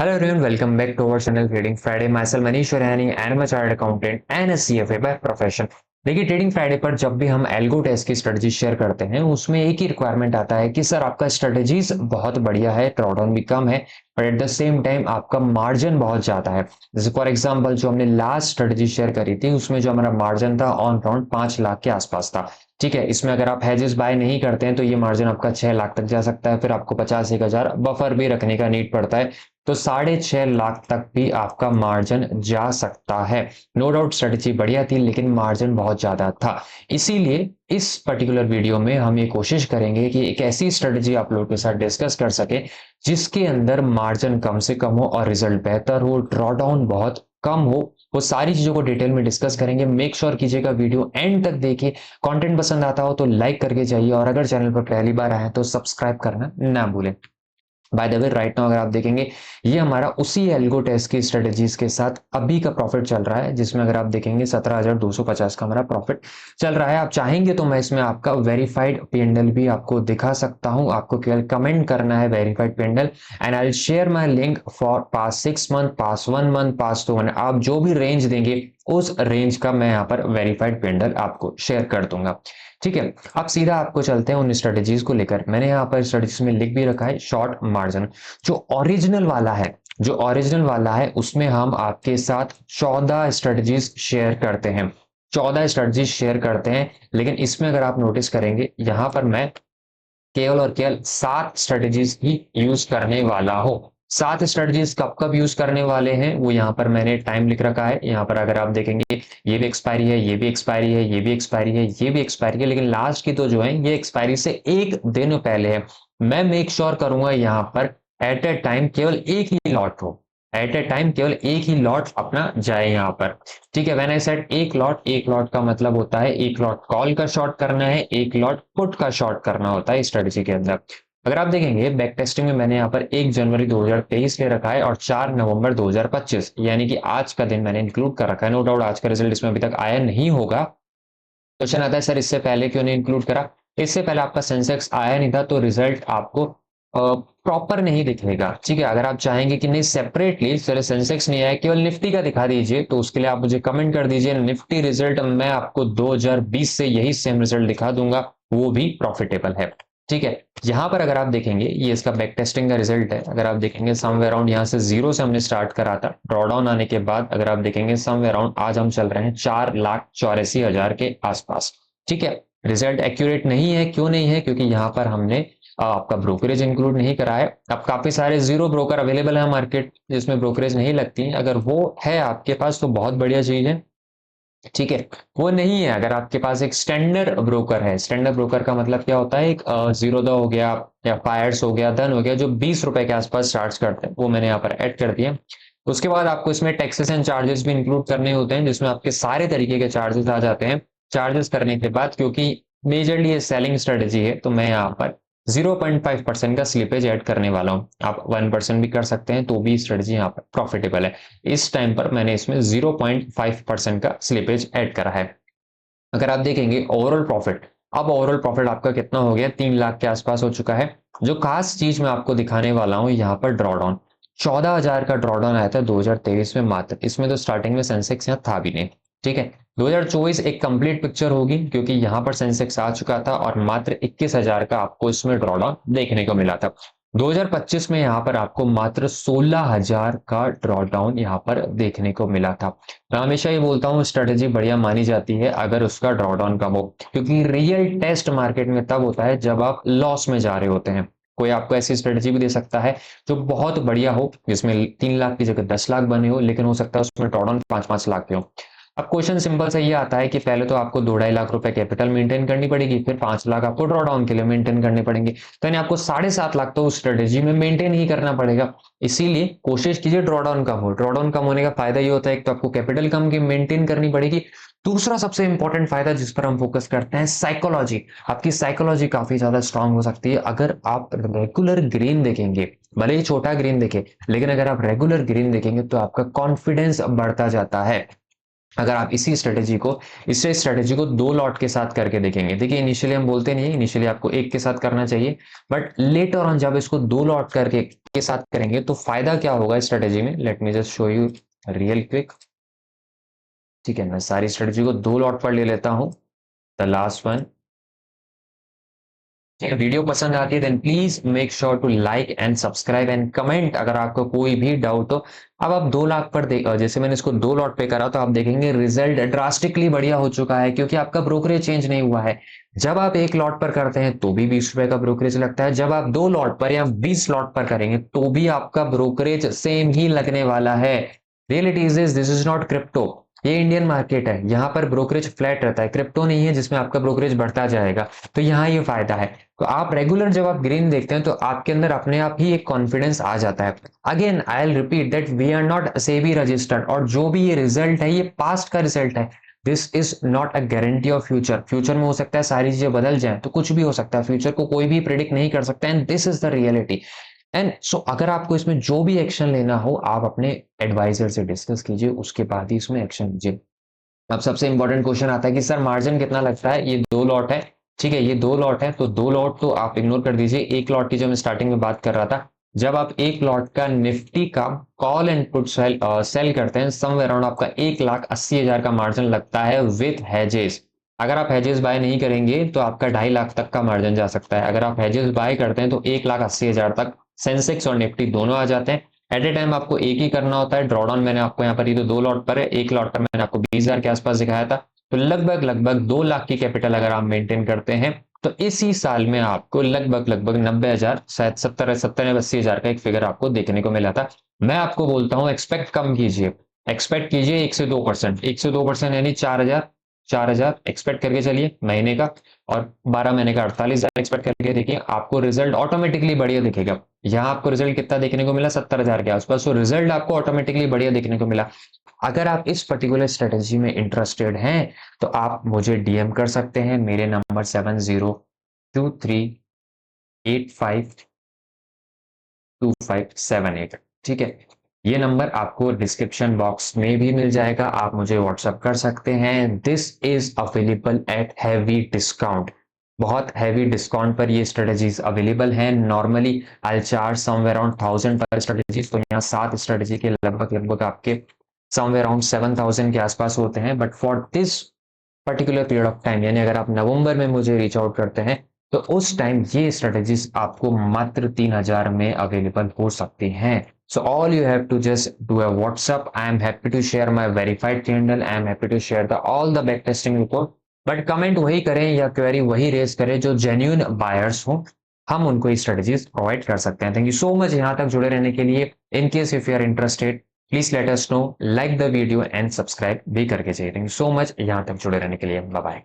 Hello everyone, welcome back to our channel Trading Friday. Myself Manish Shorani and I'm a chartered accountant and a CFA by profession. देखिए trading Friday पर जब भी हम algo test की strategy share करते हैं उसमें एक ही रिक्वायरमेंट आता है कि सर आपका स्ट्रेटजीज बहुत बढ़िया है, ड्रॉडाउन भी कम है, but at the same time आपका मार्जिन बहुत ज्यादा है। जैसे फॉर एग्जांपल जो हमने लास्ट स्ट्रेटजी शेयर करी थी उसमें जो हमारा मार्जिन था ऑन अराउंड 5 लाख के आसपास था। ठीक है, इसमें अगर आप हेजेस बाय नहीं करते हैं तो ये मार्जिन आपका 6 लाख तक जा सकता है, फिर आपको 50-1 हजार बफर भी रखने का नीड पड़ता है, तो 6.5 लाख तक भी आपका मार्जिन जा सकता है। नो डाउट स्ट्रेटजी बढ़िया थी लेकिन मार्जिन बहुत ज्यादा था। इसीलिए इस पर्टिकुलर वीडियो में हम ये कोशिश करेंगे कि एक ऐसी स्ट्रेटजी आप लोगों के साथ डिस्कस कर सके जिसके अंदर मार्जिन कम से कम हो और रिजल्ट बेहतर हो, ड्रॉडाउन बहुत कम हो। वो सारी चीजों को डिटेल में डिस्कस करेंगे। मेक श्योर कीजिएगा वीडियो एंड तक देखिए। कंटेंट पसंद आता हो तो लाइक करके जाइए और अगर चैनल पर पहली बार आए तो सब्सक्राइब करना ना भूलें। By the way right now अगर आप देखेंगे ये हमारा उसी एल्गो टेस्ट की स्ट्रेटजीज के साथ अभी का प्रॉफिट चल रहा है, जिसमें अगर आप देखेंगे 17,250 का हमारा प्रॉफिट चल रहा है। आप चाहेंगे तो मैं इसमें आपका वेरीफाइड पीएनएल भी आपको दिखा सकता हूं। आपको केवल कमेंट करना है verified PNL and I will share my link for pass 6 month, pass 1 month, pass 2 month. आप जो भी रेंज देंगे उस रेंज का मैं यहाँ पर वेरीफाइड पीएनएल आपको शेयर कर दूंगा। ठीक है, अब सीधा आपको चलते हैं उन स्ट्रेटजीज को लेकर। मैंने यहाँ पर स्ट्रेटजीज में लिख भी रखा है शॉर्ट मार्जिन। जो ओरिजिनल वाला है उसमें हम आपके साथ 14 स्ट्रेटजीज शेयर करते हैं। 14 स्ट्रेटजीज शेयर करते हैं, लेकिन इसमें अगर आप नोटिस करेंगे यहाँ पर मैं केवल और केवल 7 स्ट्रेटजीज ही यूज करने वाला हूं। 7 स्ट्रेटजीज कब कब यूज करने वाले हैं वो यहाँ पर मैंने टाइम लिख रखा है। यहाँ पर अगर आप देखेंगे ये भी एक्सपायरी है, ये भी एक्सपायरी है, ये भी एक्सपायरी है, ये भी एक्सपायरी है, लेकिन लास्ट की तो जो है ये एक्सपायरी से एक दिन पहले है। मैं मेक श्योर करूंगा यहाँ पर एट ए टाइम केवल एक ही लॉट हो, एट ए टाइम केवल एक ही लॉट अपना जाए यहाँ पर। ठीक है, व्हेन आई सेड एक लॉट का मतलब होता है एक लॉट कॉल का शॉर्ट करना है, एक लॉट पुट का शॉर्ट करना होता है स्ट्रेटजी के अंदर। अगर आप देखेंगे बैक टेस्टिंग में मैंने यहाँ पर 1 जनवरी 2023 ले रखा है और 4 नवंबर 2025 यानी कि आज का दिन मैंने इंक्लूड कर रखा है। नो डाउट आज का रिजल्ट इसमें अभी तक आया नहीं होगा। क्वेश्चन आता है सर इससे पहले क्यों नहीं इंक्लूड करा। इससे पहले आपका सेंसेक्स आया नहीं था तो रिजल्ट आपको प्रॉपर नहीं दिखेगा। ठीक है, अगर आप चाहेंगे कि नहीं सेपरेटली चलो सेंसेक्स नहीं आया केवल निफ्टी का दिखा दीजिए तो उसके लिए आप मुझे कमेंट कर दीजिए। निफ्टी रिजल्ट मैं आपको 2020 से यही सेम रिजल्ट दिखा दूंगा, वो भी प्रॉफिटेबल है। ठीक है, यहां पर अगर आप देखेंगे ये इसका बैक टेस्टिंग का रिजल्ट है। अगर आप देखेंगे समवेयर अराउंड यहाँ से जीरो से हमने स्टार्ट करा था, ड्रॉडाउन आने के बाद अगर आप देखेंगे समवेयर अराउंड आज हम चल रहे हैं 4,84,000 के आसपास। ठीक है, रिजल्ट एक्यूरेट नहीं है। क्यों नहीं है? क्योंकि यहाँ पर हमने आपका ब्रोकरेज इंक्लूड नहीं करा है। अब काफी सारे जीरो ब्रोकर अवेलेबल है मार्केट जिसमें ब्रोकरेज नहीं लगती। अगर वो है आपके पास तो बहुत बढ़िया चीज है। ठीक है, वो नहीं है अगर आपके पास एक स्टैंडर्ड ब्रोकर है। स्टैंडर्ड ब्रोकर का मतलब क्या होता है? एक जीरोधा हो गया या फायर्स हो गया, धन हो गया, जो 20 रुपए के आसपास चार्ज करते हैं, वो मैंने यहाँ पर ऐड कर दिया। उसके बाद आपको इसमें टैक्सेस एंड चार्जेस भी इंक्लूड करने होते हैं जिसमें आपके सारे तरीके के चार्जेस आ जाते हैं। चार्जेस करने के बाद क्योंकि मेजरली ये सेलिंग स्ट्रेटेजी है तो मैं यहाँ पर 0.5% का स्लिपेज ऐड करने वाला हूँ। आप 1% भी कर सकते हैं तो भी स्ट्रेटजी यहाँ पर प्रॉफिटेबल है। इस टाइम पर मैंने इसमें 0.5% का स्लिपेज ऐड करा है। अगर आप देखेंगे ओवरऑल प्रॉफिट, अब ओवरऑल प्रॉफिट आपका कितना हो गया? 3 लाख के आसपास हो चुका है। जो खास चीज मैं आपको दिखाने वाला हूं यहाँ पर ड्रॉडाउन, 14,000 का ड्रॉडाउन आया था 2023 में मात्र। इसमें तो स्टार्टिंग में सेंसेक्स यहाँ था भी नहीं। ठीक है, 2024 एक कंप्लीट पिक्चर होगी क्योंकि यहाँ पर सेंसेक्स आ चुका था और मात्र 21,000 का आपको इसमें ड्रॉडाउन देखने को मिला था। 2025 में यहाँ पर आपको मात्र 16,000 का ड्रॉडाउन यहाँ पर देखने को मिला था। मैं हमेशा ये बोलता हूँ स्ट्रेटेजी बढ़िया मानी जाती है अगर उसका ड्रॉडाउन कम हो, क्योंकि रियल टेस्ट मार्केट में तब होता है जब आप लॉस में जा रहे होते हैं। कोई आपको ऐसी स्ट्रेटेजी भी दे सकता है जो बहुत बढ़िया हो, जिसमें 3 लाख की जगह 10 लाख बने हो, लेकिन हो सकता है उसमें ड्रॉडाउन 5-5 लाख के हो। अब क्वेश्चन सिंपल से ये आता है कि पहले तो आपको 2-2.5 लाख रुपए कैपिटल मेंटेन करनी पड़ेगी, फिर 5 लाख आपको ड्रॉडाउन के लिए मेंटेन करने पड़ेंगे, तो यानी आपको 7.5 लाख तो उस स्ट्रेटेजी में मेंटेन ही करना पड़ेगा। इसीलिए कोशिश कीजिए ड्रॉडाउन कम हो। ड्रॉडाउन कम होने का फायदा ये होता है एक तो आपको कैपिटल कम की मेंटेन करनी पड़ेगी, दूसरा सबसे इंपॉर्टेंट फायदा जिस पर हम फोकस करते हैं साइकोलॉजी। आपकी साइकोलॉजी काफी ज्यादा स्ट्रांग हो सकती है अगर आप रेगुलर ग्रीन देखेंगे। भले ही छोटा ग्रीन देखे, लेकिन अगर आप रेगुलर ग्रीन देखेंगे तो आपका कॉन्फिडेंस बढ़ता जाता है। अगर आप इसी स्ट्रेटेजी को 2 लॉट के साथ करके देखेंगे, देखिए इनिशियली हम बोलते नहीं है, इनिशियली आपको एक के साथ करना चाहिए, बट लेटर ऑन जब इसको 2 लॉट करके के साथ करेंगे तो फायदा क्या होगा इस स्ट्रेटेजी में, let me just show you real quick. ठीक है, मैं सारी स्ट्रेटेजी को 2 लॉट पर ले लेता हूं, द लास्ट वन। ठीक है, वीडियो पसंद आती है then please make sure to like and subscribe and comment अगर आपको कोई भी डाउट हो। अब आप 2 लाख पर देख, जैसे मैंने इसको 2 लॉट पे करा तो आप देखेंगे रिजल्ट ड्रास्टिकली बढ़िया हो चुका है, क्योंकि आपका ब्रोकरेज चेंज नहीं हुआ है। जब आप 1 लॉट पर करते हैं तो भी 20 रुपए का ब्रोकरेज लगता है, जब आप 2 लॉट पर या 20 लॉट पर करेंगे तो भी आपका ब्रोकरेज सेम ही लगने वाला है। Reality is this is not crypto, ये इंडियन मार्केट है, यहाँ पर ब्रोकरेज फ्लैट रहता है, क्रिप्टो नहीं है जिसमें आपका ब्रोकरेज बढ़ता जाएगा। तो यहाँ ये फायदा है। तो आप रेगुलर जब आप ग्रीन देखते हैं तो आपके अंदर अपने आप ही एक कॉन्फिडेंस आ जाता है। Again I will repeat that we are not SEBI registered, और जो भी ये रिजल्ट है ये पास्ट का रिजल्ट है। This is not a guarantee of future, future में हो सकता है सारी चीजें बदल जाए, तो कुछ भी हो सकता है, फ्यूचर को कोई भी प्रिडिक्ट नहीं कर सकता, and this is the reality. And so अगर आपको इसमें जो भी एक्शन लेना हो आप अपने एडवाइजर से डिस्कस कीजिए, उसके बाद ही इसमें एक्शन लीजिए। अब सबसे इंपॉर्टेंट क्वेश्चन आता है कि सर मार्जिन कितना लगता है, ये 2 लॉट है। ठीक है, ये 2 लॉट है तो 2 लॉट तो आप इग्नोर कर दीजिए। 1 लॉट की जो मैं स्टार्टिंग में बात कर रहा था, जब आप 1 लॉट का निफ्टी का कॉल एंड पुट सेल करते हैं समवेयर अराउंड आपका 1,80,000 का मार्जिन लगता है विथ हेजेस। अगर आप हेजेस बाय नहीं करेंगे तो आपका 2.5 लाख तक का मार्जिन जा सकता है, अगर आप हेजेस बाय करते हैं तो 1,80,000 तक सेंसेक्स और निफ्टी दोनों आ जाते हैं। एट ए टाइम आपको एक ही करना होता है। ड्रॉडाउन मैंने आपको यहाँ पर, ये तो 2 लॉट पर है, 1 लॉट पर मैंने आपको 20,000 के आसपास दिखाया था। तो लगभग लगभग 2 लाख की कैपिटल अगर आप मेंटेन करते हैं तो इसी साल में आपको लगभग लगभग 90,000, शायद 70 या 80,000 का एक फिगर आपको देखने को मिला था। मैं आपको बोलता हूँ एक्सपेक्ट कम कीजिए, एक्सपेक्ट कीजिए 1 से 2%, 1 से 2% यानी 4,000, 4,000 एक्सपेक्ट करके चलिए महीने का, और 12 महीने का 48,000 एक्सपेक्ट करके देखिए, आपको रिजल्ट ऑटोमेटिकली बढ़िया दिखेगा। यहाँ आपको रिजल्ट कितना देखने को मिला, 70,000 के आसपास, तो रिजल्ट आपको ऑटोमेटिकली बढ़िया देखने को मिला। अगर आप इस पर्टिकुलर स्ट्रेटेजी में इंटरेस्टेड हैं तो आप मुझे डीएम कर सकते हैं, मेरे नंबर 7023852578। ठीक है, ये नंबर आपको डिस्क्रिप्शन बॉक्स में भी मिल जाएगा, आप मुझे व्हाट्सएप कर सकते हैं। This is available at heavy discount, बहुत हैवी डिस्काउंट पर ये स्ट्रेटेजीज अवेलेबल हैं। Normally I charge somewhere around 1000 पर स्ट्रेटेजीज, तो यहाँ 7 स्ट्रेटेजी के लगभग लगभग आपके समवेयर अराउंड 7,000 के आसपास होते हैं। But for this particular period of time, यानी अगर आप नवंबर में मुझे रीच आउट करते हैं तो उस टाइम ये स्ट्रेटेजीज आपको मात्र 3,000 में अवेलेबल हो सकती हैं। So all you have to just do a WhatsApp, I am happy to share my verified candle, I am happy to share the all the back testing report. But comment वही करें या query वही raise करें जो genuine buyers हो, हम उनको ये स्ट्रेटेजीज प्रोवाइड कर सकते हैं। थैंक यू सो मच यहाँ तक जुड़े रहने के लिए। In case if you are interested please let us know, like the video and subscribe भी करके चाहिए। थैंक यू सो मच यहाँ तक जुड़े रहने के लिए। Bye bye.